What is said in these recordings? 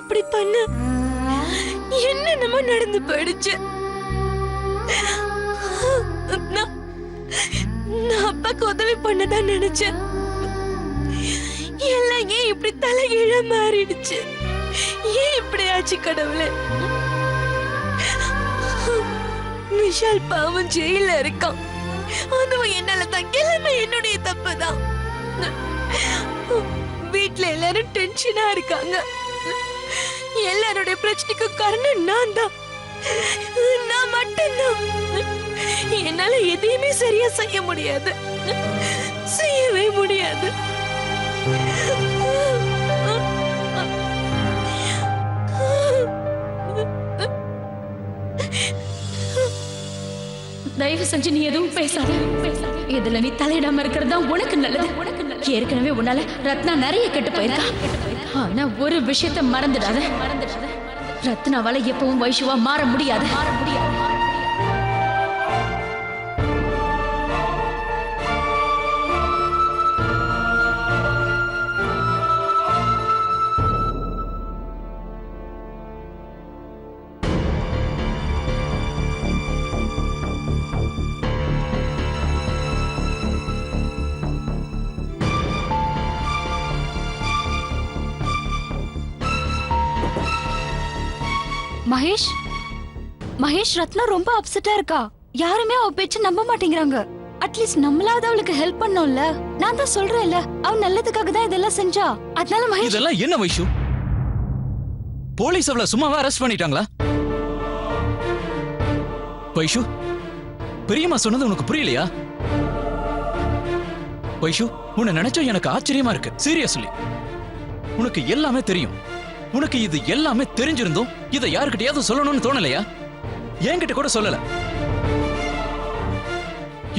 இப்படி பண்ண? என்னென்னமோ நடந்து போயிடுச்சு. நான் அப்பாக்கு உதவி பண்ணதான் நினைச்சேன். எல்லாம் ஏன் இப்படி தலைகீழ மாறிடுச்சு? ஏன் இப்படி ஆச்சு கடவுளே? விஷால் பாவம் ஜெயில இருக்கான். அதுவும் என்னால தான். எல்லாமே என்னுடைய தப்புதான். வீட்டுல எல்லாரும் டென்ஷனா இருக்காங்க. எல்லாருடைய பிரச்சனைக்கு காரணம் நான் தான். நான் மட்டும்தான். என்னால எதையுமே சரியா செய்ய முடியாது. செய்யவே முடியாது. தயவு செஞ்சு நீ எதுவும் பேசாத. இதுல நீ தலையிடாம இருக்கிறது உனக்கு நல்லது. ஏற்கனவே உன்னால ரத்னா நிறைய கெட்டு போயிருக்கா. ஆனா ஒரு விஷயத்த மறந்துடாத. ரத்னாவால எப்பவும் வைஷுவா மாற முடியாது. மகேஷ் மகேஷ் ரத்னா ரொம்ப அப்செட்டா இருக்கா. யாருமே அவ பேச்ச நம்ப மாட்டேங்கிறாங்க. அட்லீஸ்ட் நம்மளாவது அவளுக்கு ஹெல்ப் பண்ணோம்ல. நான் தான் சொல்றேன்ல, அவ நல்லதுக்காக தான் இதெல்லாம் செஞ்சா. அதனால மகேஷ். இதெல்லாம் என்ன வைஷு? போலீஸ் அவளை சும்மாவா அரெஸ்ட் பண்ணிட்டாங்களா? வைஷு, பெரியம்மா சொன்னது உனக்கு புரியலையா? வைஷு, உன்னை நினைச்சா எனக்கு ஆச்சரியமா இருக்கு. சீரியஸ்லி, உனக்கு எல்லாமே தெரியும். உனக்கு இது எல்லாமே தெரிஞ்சிருந்தும் இதை யாருக்கிட்டையாவது சொல்லணும்னு தோணலையா? என்கிட்ட கூட சொல்லல.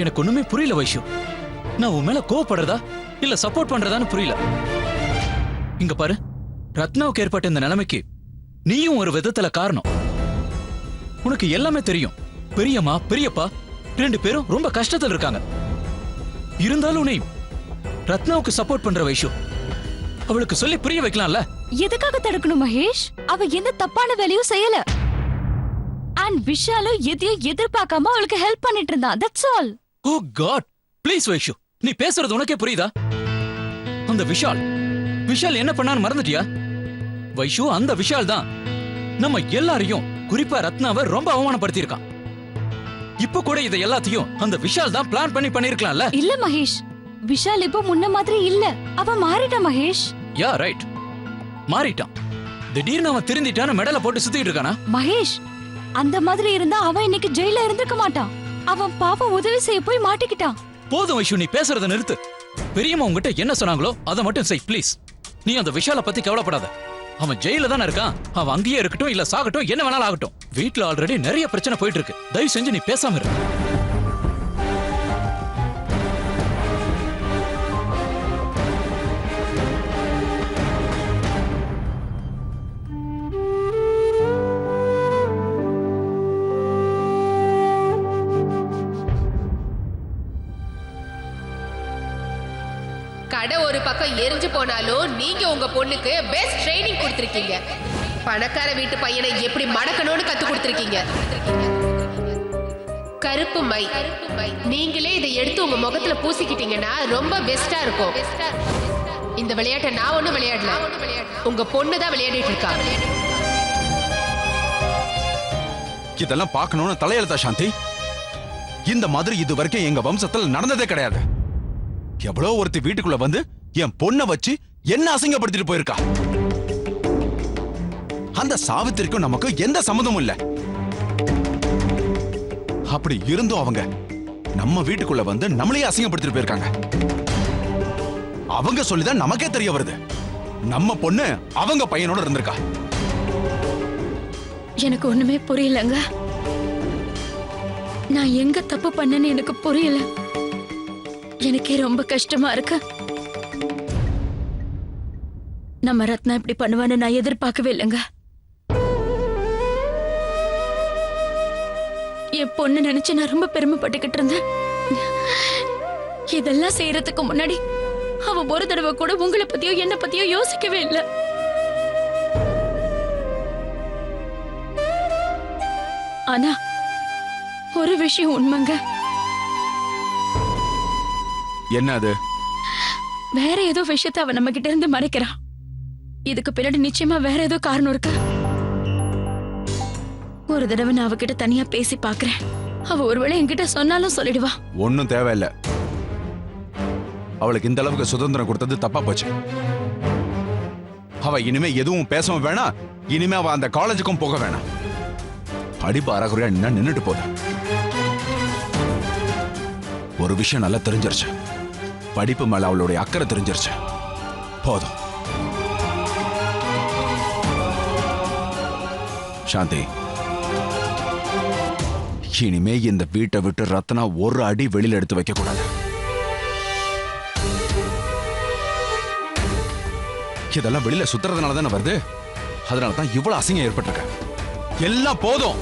எனக்கு ஒண்ணுமே புரியல வைஷு. நான் உன் மேல கோவப்படுறதா இல்ல சப்போர்ட் பண்றதான்னு புரியல. இங்க பாரு, ரத்னாவுக்கு ஏற்பட்ட இந்த நிலைமைக்கு நீயும் ஒரு விதத்துல காரணம். உனக்கு எல்லாமே தெரியும். பெரியம்மா பெரியப்பா 2 பேரும் ரொம்ப கஷ்டத்துல இருக்காங்க. இருந்தாலும் நீ ரத்னாவுக்கு சப்போர்ட் பண்ற வைஷு. அவளுக்கு சொல்லி புரிய வைக்கலாம்ல. எதுக்காக தடுக்கணும் மகேஷ்? அவ எந்த தப்பான வேலையும் செய்யல. அண்ட் விஷாலும் எதையும் எதிர்பார்க்காம அவளுக்கு ஹெல்ப் பண்ணிட்டு இருந்தான். That's all. Oh god, please Vaishu, நீ பேசுறது உனக்கே புரியுதா? அந்த விஷால் என்ன பண்ணான்னு மறந்துட்டியா? வைஷு, அந்த விஷால் தான் நம்ம எல்லாரையும், குறிப்பா ரத்னாவை ரொம்ப அவமானப்படுத்தி இருக்கான். இப்ப கூட இதை எல்லாத்தையும் அந்த விஷால் தான் பிளான் பண்ணிருக்கலாம்ல. இல்ல மகேஷ், விஷால் இப்போ முன்ன மாதிரி இல்ல. அவ மாறிட்டா மகேஷ். யா ரைட், மாறிட்டான். திடீர்னு அவன் திருந்திட்டான மெடலை போட்டு சுத்திட்டு இருக்கானா? மகேஷ், அந்த மாதிரி இருந்தா அவன் இன்னைக்கு ஜெயில இருந்திருக்க மாட்டான். அவன் பாப்பா உதவி செய்ய போய் மாட்டிக்கிட்டான். போதும் வைஷு, நீ பேசுறத நிறுத்து. பெரியம்மா உங்ககிட்ட என்ன சொன்னாங்களோ அதை மட்டும் செய் ப்ளீஸ். நீ அந்த விஷால பத்தி கவலைப்படாத. அவன் ஜெயில தானே இருக்கான். அவன் அங்கேயே இருக்கட்டும், இல்ல சாகட்டும், என்ன வேணாலும் ஆகட்டும். வீட்டுல ஆல்ரெடி நிறைய பிரச்சனை போயிட்டு இருக்கு. தயவு செஞ்சு நீ பேசாம இரு. கடை ஒரு பக்கம் எரிஞ்சு போனாலும் நீங்க உங்க பொண்ணுக்கு பெஸ்ட் ட்ரைனிங் கொடுத்திருக்கீங்க. பணக்கார வீட்டு பையனை எப்படி மடக்கணும்னு கத்து கொடுத்திருக்கீங்க. கருப்பு மை, நீங்களே இதை எடுத்து உங்க முகத்துல பூசிக்கிட்டீங்கன்னா ரொம்ப பெஸ்டா இருக்கும். இந்த விளையாட்டை நான் ஒண்ணும் விளையாடல, உங்க பொண்ணு தான் விளையாடிட்டு இருக்கா. இதெல்லாம் பார்க்கணும்னு தலையெழுத்தா சாந்தி? இந்த மாதிரி இது வரைக்கும் எங்க வம்சத்துல நடந்ததே கிடையாது. எவ்வளவு ஒருத்தி வீட்டுக்குள்ள வந்து என் பொண்ணை வச்சு என்ன அசிங்கப்படுத்திட்டு போயிருக்கா. அந்த சாவித்திரிக்கும் நமக்கு எந்த சம்மந்தமும் இல்ல. அப்படி இருந்தும் அவங்க நம்ம வீட்டுக்குள்ள வந்து நம்மளையே அசிங்கப்படுத்திட்டு போயிருக்காங்க. அவங்க சொல்லிதான் நமக்கே தெரிய வருது நம்ம பொண்ணு அவங்க பையனோட இருந்திருக்கா. எனக்கு ஒண்ணுமே புரியலங்க. நான் எங்க தப்பு பண்ணேன்னு எனக்கு புரியல. எனக்கே ரொம்ப கஷ்டமா இருக்கு. நம்ம ரத்னா இப்படி பண்ணுவான்னு நான் எதிர்பார்க்கவே இல்லைங்க. என் பொண்ணு நினைச்சு நான் ரொம்ப பெருமைப்பட்டுக்கிட்டு இருந்தேன். இதெல்லாம் செய்யறதுக்கு முன்னாடி அவ ஒரு தடவை கூட உங்களை பத்தியோ என்ன பத்தியோ யோசிக்கவே இல்லை. ஆனா ஒரு விஷயம் உண்மைங்க. என்ன அது? வேற ஏதோ விஷயத்த அவ நம்ம கிட்ட இருந்து மறைக்கிறா. இதுக்கு பின்னாடி நிச்சயமா வேற ஏதோ காரணம் இருக்கு. ஒரு தடவை நான் அவகிட்ட தனியா பேசி பாக்குறேன். அவ ஒருவேளை என்கிட்ட சொன்னாலும் சொல்லிடுவா. ஒன்னும் தேவையில்லை. அவளுக்கு இந்த அளவுக்கு சுதந்திரம் கொடுத்தது தப்பா போச்சு. அவ இனிமே எதுவும் பேசவும் வேணாம். இனிமே அவ அந்த காலேஜுக்கும் போக வேணாம். படிப்பு அறகுறையா நின்னுட்டு போகுது. ஒரு விஷயம் நல்லா தெரிஞ்சிருச்சு. படிப்பு மேல அவளுடைய அக்கறை தெரிஞ்சிருச்சு. போதும். சாந்தி, இனிமே இந்த வீட்டை விட்டு ரத்னா ஒரு அடி வெளியில எடுத்து வைக்க கூடாது. இதெல்லாம் வெளியில சுத்துறதுனால தானே வருது. அதனாலதான் இவ்வளவு அசிங்கம் ஏற்பட்டிருக்க. எல்லாம் போதும்.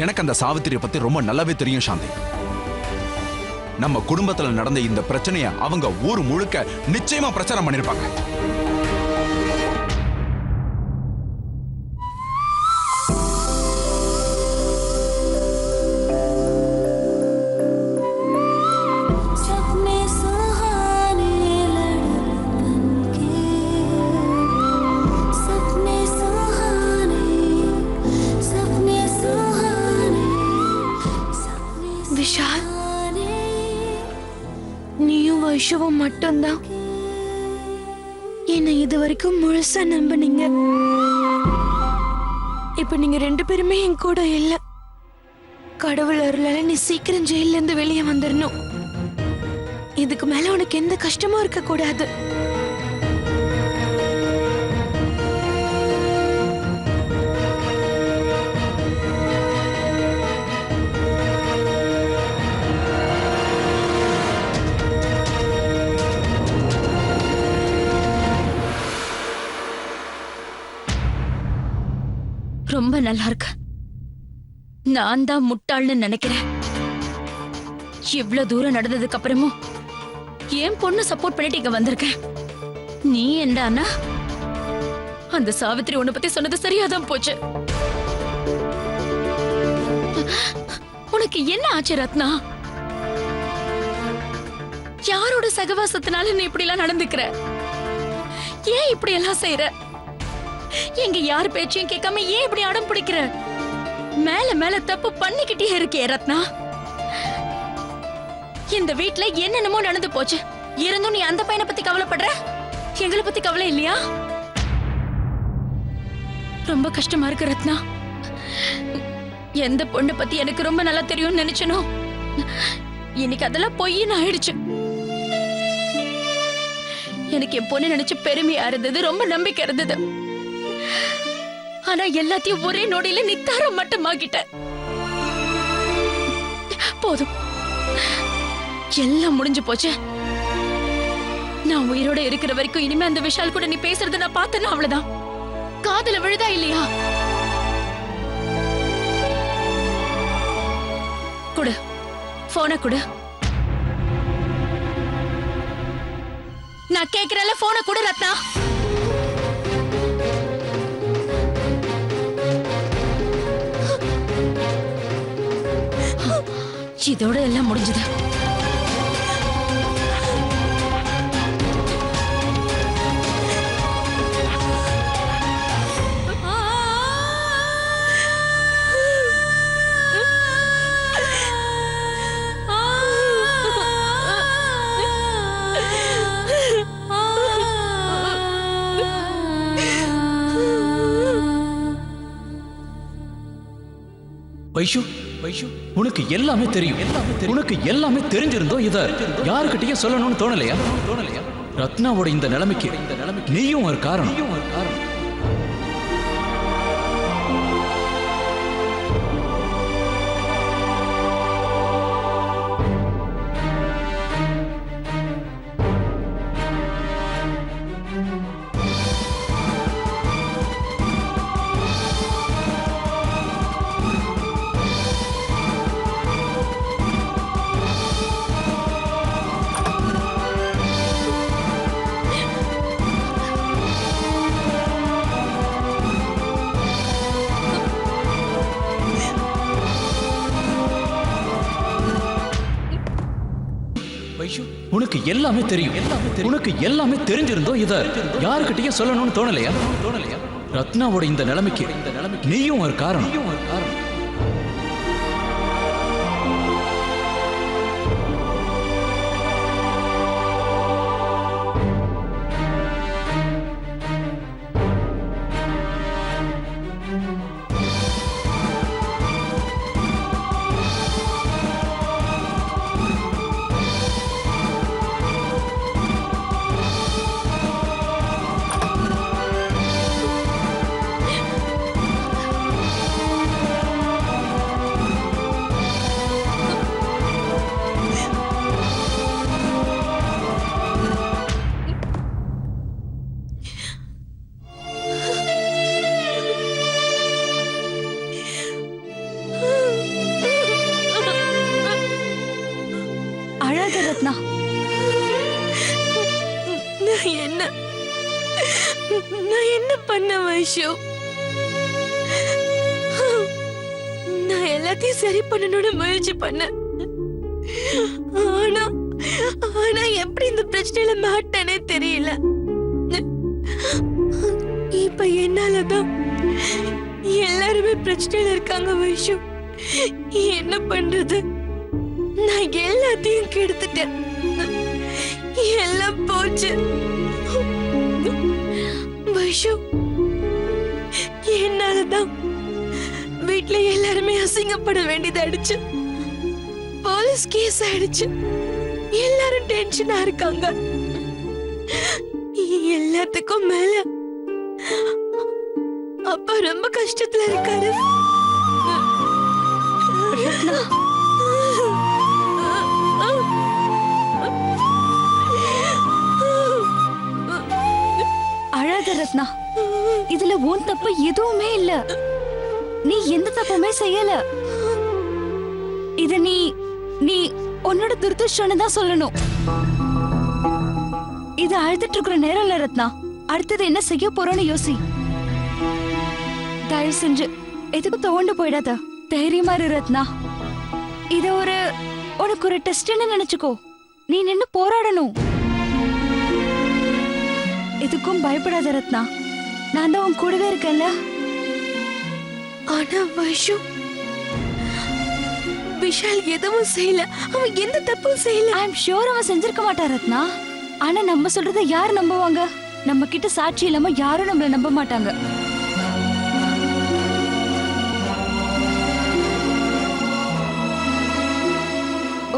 எனக்கு அந்த சாவித்திரியை பத்தி ரொம்ப நல்லாவே தெரியும் சாந்தி. நம்ம குடும்பத்துல நடந்த இந்த பிரச்சனைய அவங்க ஊர் முழுக்க நிச்சயமா பிரச்சாரம் பண்ணிருப்பாங்க. விஷால், நீயும் வைஷவும் மட்டும்தான் என்னை இது வரைக்கும் முழுசா நம்பினீங்க. இப்ப நீங்க 2 பேருமே என் கூட இல்ல. கடவுள் அருளால நீ சீக்கிரம் ஜெயில இருந்து வெளியே வந்துடணும். இதுக்கு மேல உனக்கு எந்த கஷ்டமும் இருக்க கூடாது. ரொம்ப நல்லா இருக்கு. நான் தான் முட்டாள்னு நினைக்கிறேன். இவ்வளவு தூரம் நடந்ததுக்கு அப்புறமும் என் பொண்ணு சப்போர்ட் பண்ணிட்டு இங்க வந்திருக்கேன். நீ என்னன்னா அந்த சாவித்திரி உன்னை பத்தி சொன்னது சரியாதான் போச்சு. உனக்கு என்ன ஆச்சு ரத்னா? யாரோட சகவாசத்தினால நீ இப்படி எல்லாம் நடந்துக்கிற? ஏன் இப்படி எல்லாம் செய்யற? எங்க யார் பேச்சையும் கேட்காம ஏன் இப்படி அடம் பிடிக்கிற? மேல மேல தப்பு பண்ணிக்கிட்டே இருக்கே ரத்னா. இந்த வீட்ல என்னென்னமோ நடந்து போச்சு. இருந்தும் நீ அந்த பையனை பத்தி கவலைப்படுற, எங்களை பத்தி கவலை இல்லையா? ரொம்ப கஷ்டமா இருக்கு ரத்னா. எந்த பொண்ணை பத்தி எனக்கு ரொம்ப நல்லா தெரியும்னு நினைச்சனோ, இன்னைக்கு அதெல்லாம் பொய்ன்னு ஆயிடுச்சு. எனக்கு என் பொண்ணு நினைச்சு பெருமையா இருந்தது, ரொம்ப நம்பிக்கை இருந்தது. ஆனா எல்லாத்தையும் ஒரே நொடியில நித்தாரம் மட்டுமாக்கிட்ட. போதும், எல்லாம் முடிஞ்சு போச்சு. நான் உயிரோட இருக்கிற வரைக்கும் இனிமே அந்த விஷால் கூட நீ பேசுறத நான் பார்த்தேன்னா அவ்வளவுதான். காதுல விழுதா இல்லையா? குடு, போன குடு. நான் கேக்குறேன்ல, போன குடு ரத்னா. இதோட எல்லாம் முடிஞ்சது. வைஷு, உனக்கு எல்லாமே தெரியும். உனக்கு எல்லாமே தெரிஞ்சிருந்தோம் இத யாருக்கிட்டையும் சொல்லணும்னு தோணலையா? ரத்னாவோட இந்த நிலைமைக்கு நீயும் ஒரு காரணம். உனக்கு எல்லாமே தெரியும். உனக்கு எல்லாமே தெரிஞ்சிருந்தோம் இத யாருக்கிட்டயும் சொல்லணும்னு தோணலையா? ரத்னாவோட இந்த நிலைமைக்கு நீயும் ஒரு காரணம். அழாத ரத்னா. நான் என்ன பண்ண வைஷு? நான் எல்லாத்தையும் சரி பண்ணணும்னு முயற்சி பண்ணேன். ஆனா ஆனா எப்படி இந்த பிரச்சனையில மாட்டேனே தெரியல. இப்ப என்னாலதான் எல்லாருமே பிரச்சனையில இருக்காங்க வைஷு. என்ன பண்றது? நான் எல்லாத்தையும் கெடுத்துட்டேன். எல்லாம் போச்சு வைஷு. என்னாலதான் வீட்ல எல்லாருமே அசிங்கப்பட வேண்டியதாயிடுச்சு. போலீஸ் கேஸ் ஆயிடுச்சு. எல்லாரும் டென்ஷனா இருக்காங்க. எல்லாத்துக்கும் மேல அப்பா ரொம்ப கஷ்டத்துல இருக்காரு. அழாத ரத்னா. இதுல உன் தப்பு எதுவுமே இல்ல. நீ எந்த தப்புமே செய்யல. இத நீ நீ உன்னோட துரதிர்ஷ்டம்னு தான் சொல்லணும். இது அழுதுட்டு இருக்கிற நேரம் இல்ல ரத்னா. அடுத்தது என்ன செய்ய போறோம்னு யோசி. தயவு செஞ்சு எதுக்கு துவண்டு போயிடாத. தைரியமா இரு ரத்னா. இத உனக்கு ஒரு டெஸ்ட்னு நினைச்சுக்கோ. நீ நின்னு போராடணும். எதுக்கும் பயப்படாத ரத்னா. நான் தான் உன் கூடவே இருக்கேன்ல. ஆனா வைஷு, விஷால் எதுவும் செய்யல. அவன் எந்த தப்பும் செய்யல. ஐ அம் ஷூர் அவன் செஞ்சிருக்க மாட்டான் ரத்னா. ஆனா நம்ம சொல்றத யார் நம்புவாங்க? நம்ம கிட்ட சாட்சி இல்லாம யாரும் நம்மள நம்ப மாட்டாங்க.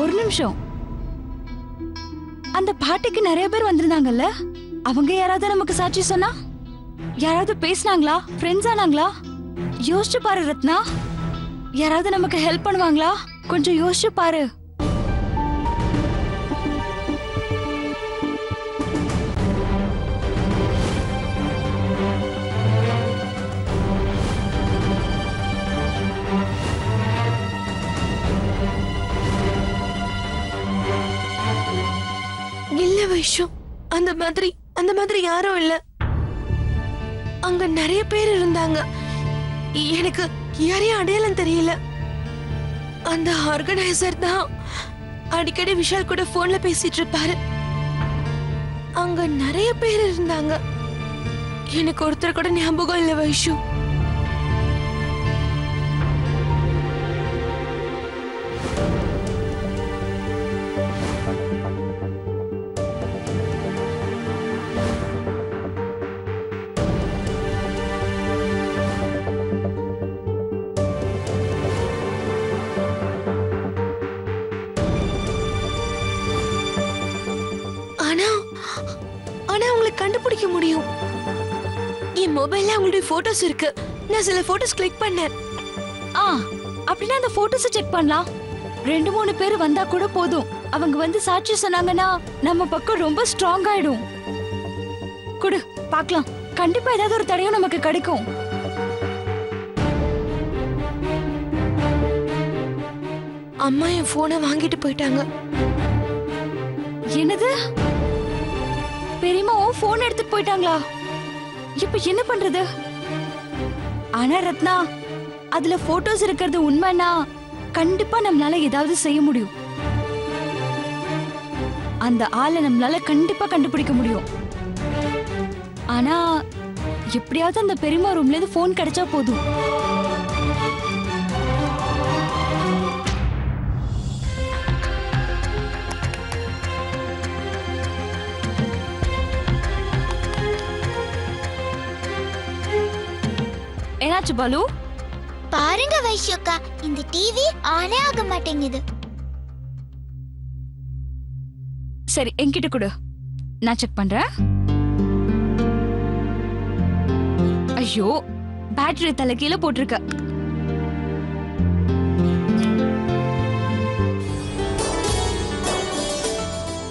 ஒரு நிமிஷம். அந்த பாட்டிக்கு நிறைய பேர் வந்திருந்தாங்கல்ல, அவங்க யாராவது நமக்கு சாட்சி சொன்னா? யாராவது பேசினாங்களா? ஃப்ரெண்ட்ஸ் ஆனாங்களா? யோசிச்சு பாரு ரத்னா. யாராவது நமக்கு ஹெல்ப் பண்ணுவாங்களா? கொஞ்சம் யோசிச்சு பாரு. இல்ல வைஷு, அந்த மாதிரி யாரும் இல்ல. அங்க நிறைய பேர் இருந்தாங்க. எனக்கு யாரையும் அடையாளம் தெரியல. அந்த ஆர்கனைசர் தான் அடிக்கடி விஷால் கூட போன்ல பேசிட்டு இருப்பாரு. அங்க நிறைய பேர் இருந்தாங்க. எனக்கு ஒருத்தர் கூட ஞாபகம் இல்ல வைஷு. ஆனா அவங்களை கண்டுபிடிக்க முடியும். என் மொபைல்ல அவங்களுடைய போட்டோஸ் இருக்கு. நான் சில போட்டோஸ் கிளிக் பண்ணேன். அப்படின்னா அந்த போட்டோஸ் செக் பண்ணலாம். 2-3 பேர் வந்தா கூட போதும். அவங்க வந்து சாட்சி சொன்னாங்கன்னா நம்ம பக்கம் ரொம்ப ஸ்ட்ராங் ஆயிடும். குடு பார்க்கலாம். கண்டிப்பா ஏதாவது ஒரு தடயம் நமக்கு கிடைக்கும். அம்மா என் போனை வாங்கிட்டு போயிட்டாங்க. என்னது? பெரியம்மா போன் எடுத்துட்டு போயிட்டாங்களா? இப்ப என்ன பண்றது? ஆனா ரத்னா, அதுல போட்டோஸ் இருக்கிறது உண்மைனா கண்டிப்பா நம்மளால ஏதாவது செய்ய முடியும். அந்த ஆளை நம்மளால கண்டிப்பா கண்டுபிடிக்க முடியும். ஆனா எப்படியாவது அந்த பெரியம்மா ரூம்ல இருந்து போன் கிடைச்சா போதும். என்னாச்சு பாலு? பாருங்க வைஷ்யக்கா, இந்த டிவி ஆனே ஆக மாட்டேங்குது. சரி என்கிட்ட கொடு, நான் செக் பண்றேன். ஐயோ, பேட்டரி தலை கீழே போட்டிருக்க.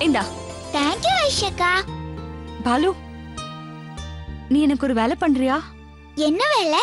இந்தா. தேங்க்யூ வைஷ்யக்கா. பாலு, நீ எனக்கு ஒரு வேலை பண்றியா? என்ன வேலை?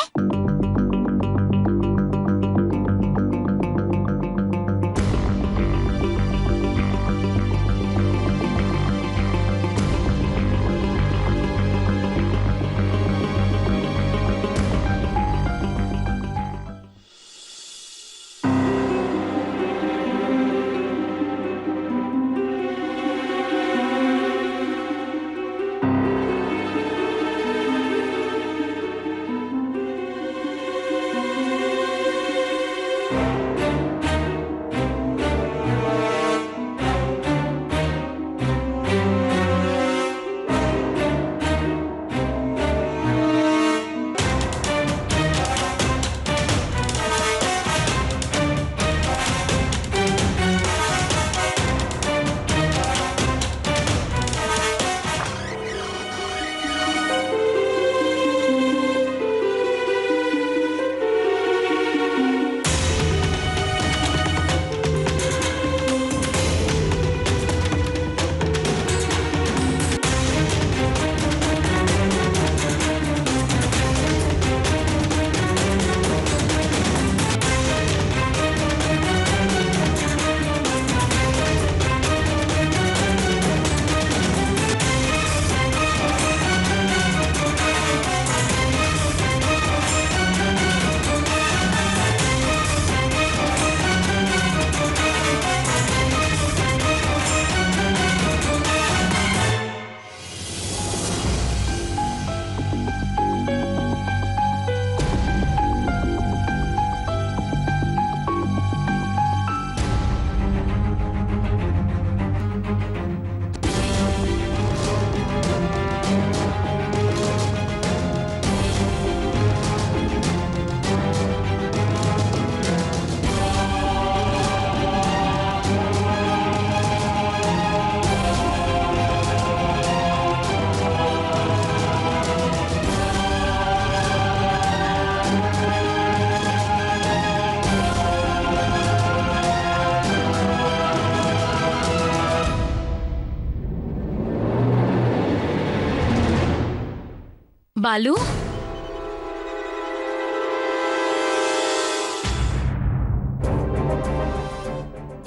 பாலு,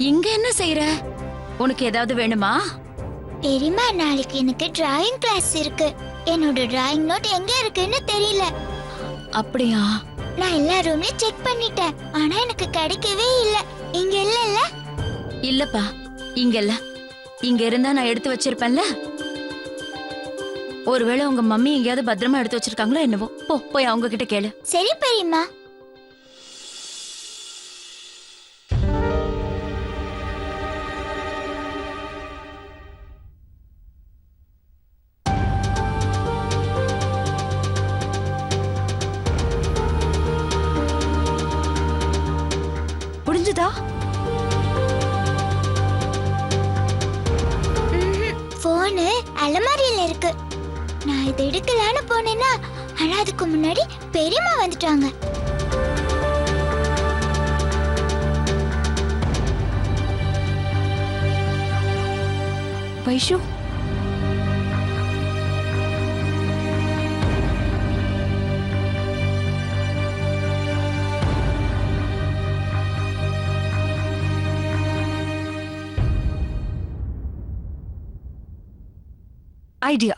இங்க என்ன செய்யற? உனக்கு ஏதாவது வேணுமா? பெரியம்மா, நாளைக்கு எனக்கு டிராயிங் கிளாஸ் இருக்கு. என்னோட டிராயிங் நோட் எங்க இருக்குன்னு தெரியல. அப்படியா? நான் எல்லா ரூம்லயும் செக் பண்ணிட்டேன், ஆனா எனக்கு கிடைக்கவே இல்ல. இங்க இல்ல. இல்லப்பா, இங்க இல்ல. இங்க இருந்தா நான் எடுத்து வச்சிருப்பேன்ல. ஒருவேளை உங்க மம்மி எங்கேயாவது பத்திரமா எடுத்து வச்சிருக்காங்களோ என்னவோ. போய் அவங்க கிட்ட கேளு. சரி பெரியம்மா. புரிஞ்சுதா? போனு அலமாரியில இருக்கு. நான் இதை எடுக்கலான்னு போனேன்னா, ஆனா அதுக்கு முன்னாடி பெரியம்மா வந்துட்டாங்க. வைஷு, ஐடியா.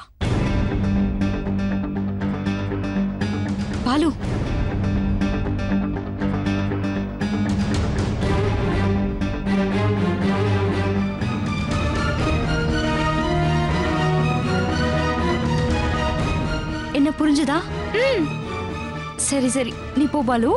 பாலு, சரி சரி நீ போ பாலு.